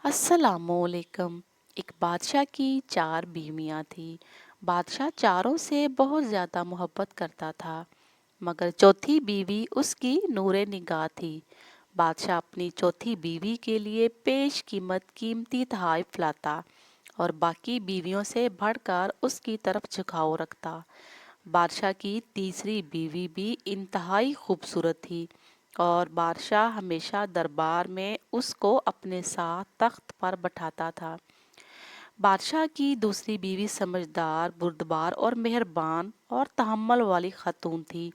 अस्सलामुअलैकुम। एक बादशाह की 4 बीवियाँ थीं। बादशाह चारों से बहुत ज़्यादा मोहब्बत करता था, मगर चौथी बीवी उसकी नूरे निगाह थी। बादशाह अपनी चौथी बीवी के लिए पेश कीमत कीमती तोहफ़े लाता और बाकी बीवियों से बढ़कर उसकी तरफ झुकाव रखता। बादशाह की तीसरी बीवी भी इंतहाई खूबसूरत थी और बादशाह हमेशा दरबार में उसको अपने साथ तख्त पर बैठाता था। बादशाह की दूसरी बीवी समझदार, बुर्दबार और मेहरबान और तहम्मुल वाली खातून थी।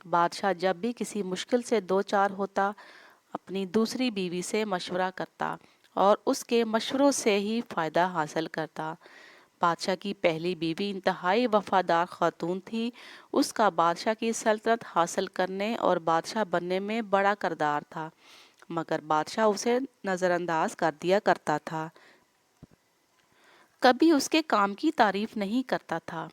बादशाह जब भी किसी मुश्किल से दो चार होता, अपनी दूसरी बीवी से मशवरा करता और उसके मशवरों से ही फ़ायदा हासिल करता। बादशाह की पहली बीवी इंतहाई वफादार खातून थी। उसका बादशाह की सल्तनत हासिल करने और बादशाह बनने में बड़ा किरदार था, मगर बादशाह उसे नज़रअंदाज कर दिया करता था, कभी उसके काम की तारीफ नहीं करता था।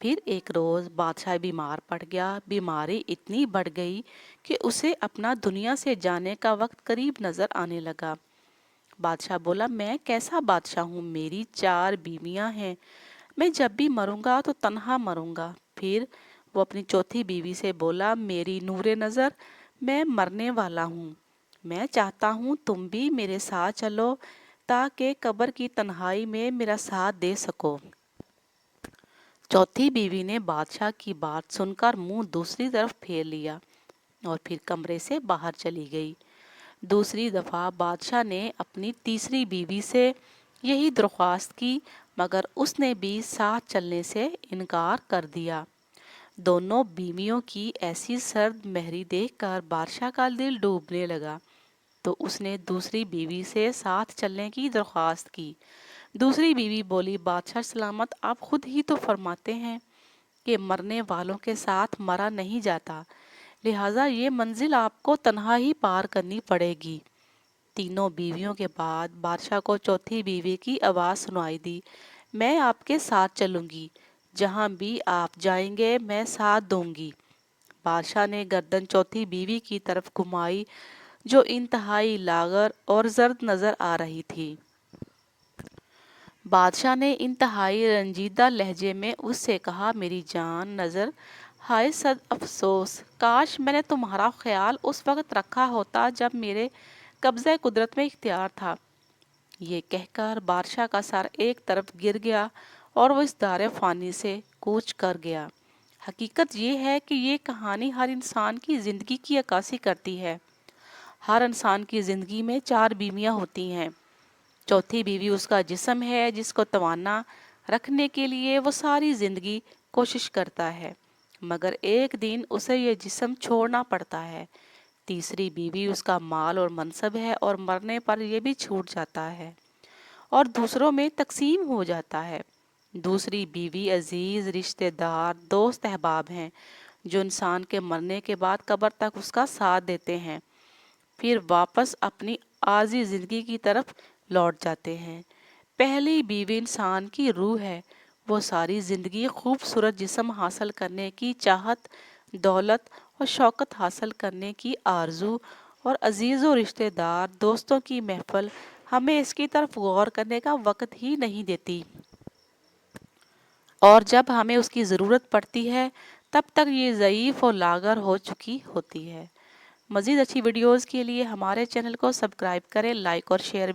फिर एक रोज़ बादशाह बीमार पड़ गया। बीमारी इतनी बढ़ गई कि उसे अपना दुनिया से जाने का वक्त करीब नज़र आने लगा। बादशाह बोला, मैं कैसा बादशाह हूँ, मेरी 4 बीवियाँ हैं, मैं जब भी मरूंगा तो तन्हा मरूंगा। फिर वो अपनी चौथी बीवी से बोला, मेरी नूरे नज़र, मैं मरने वाला हूँ, मैं चाहता हूँ तुम भी मेरे साथ चलो ताकि कब्र की तन्हाई में मेरा साथ दे सको। चौथी बीवी ने बादशाह की बात सुनकर मुंह दूसरी तरफ फेर लिया और फिर कमरे से बाहर चली गई। दूसरी दफ़ा बादशाह ने अपनी तीसरी बीवी से यही दरख्वास्त की, मगर उसने भी साथ चलने से इनकार कर दिया। दोनों बीवियों की ऐसी सर्द महरी देखकर बादशाह का दिल डूबने लगा, तो उसने दूसरी बीवी से साथ चलने की दरख्वास्त की। दूसरी बीवी बोली, बादशाह सलामत, आप खुद ही तो फरमाते हैं कि मरने वालों के साथ मरा नहीं जाता, लिहाजा ये मंजिल आपको तन्हा ही पार करनी पड़ेगी। तीनों बीवियों के बाद बादशाह को चौथी बीवी की आवाज़ सुनाई दी, मैं आपके साथ चलूंगी, जहां भी आप जाएंगे मैं साथ दूंगी। बादशाह ने गर्दन चौथी बीवी की तरफ घुमाई, जो इंतहाई लागर और जर्द नजर आ रही थी। बादशाह ने इंतहाई रंजीदा लहजे में उससे कहा, मेरी जान नज़र, हाय सद अफसोस, काश मैंने तुम्हारा ख्याल उस वक्त रखा होता जब मेरे कब्ज़े कुदरत में इख्तियार था। ये कहकर बादशाह का सर एक तरफ गिर गया और वो इस दारे फ़ानी से कूच कर गया। हकीकत ये है कि ये कहानी हर इंसान की ज़िंदगी की अक्कासी करती है। हर इंसान की ज़िंदगी में 4 बीवियाँ होती हैं। चौथी बीवी उसका जिस्म है, जिसको तवाना रखने के लिए वो सारी ज़िंदगी कोशिश करता है, मगर एक दिन उसे ये जिस्म छोड़ना पड़ता है। तीसरी बीवी उसका माल और मनसब है और मरने पर यह भी छूट जाता है और दूसरों में तकसीम हो जाता है। दूसरी बीवी अजीज, रिश्तेदार, दोस्त अहबाब हैं, जो इंसान के मरने के बाद कब्र तक उसका साथ देते हैं, फिर वापस अपनी आजी ज़िंदगी की तरफ लौट जाते हैं। पहली बीवी इंसान की रूह है, वो सारी ज़िंदगी खूबसूरत जिस्म हासिल करने की चाहत, दौलत और शौकत हासिल करने की आरजू और अजीज़ और रिश्तेदार, दोस्तों की महफिल हमें इसकी तरफ गौर करने का वक्त ही नहीं देती, और जब हमें उसकी ज़रूरत पड़ती है तब तक ये ज़ईफ़ और लागर हो चुकी होती है। मज़ीद अच्छी वीडियोज़ के लिए हमारे चैनल को सब्सक्राइब करें, लाइक और शेयर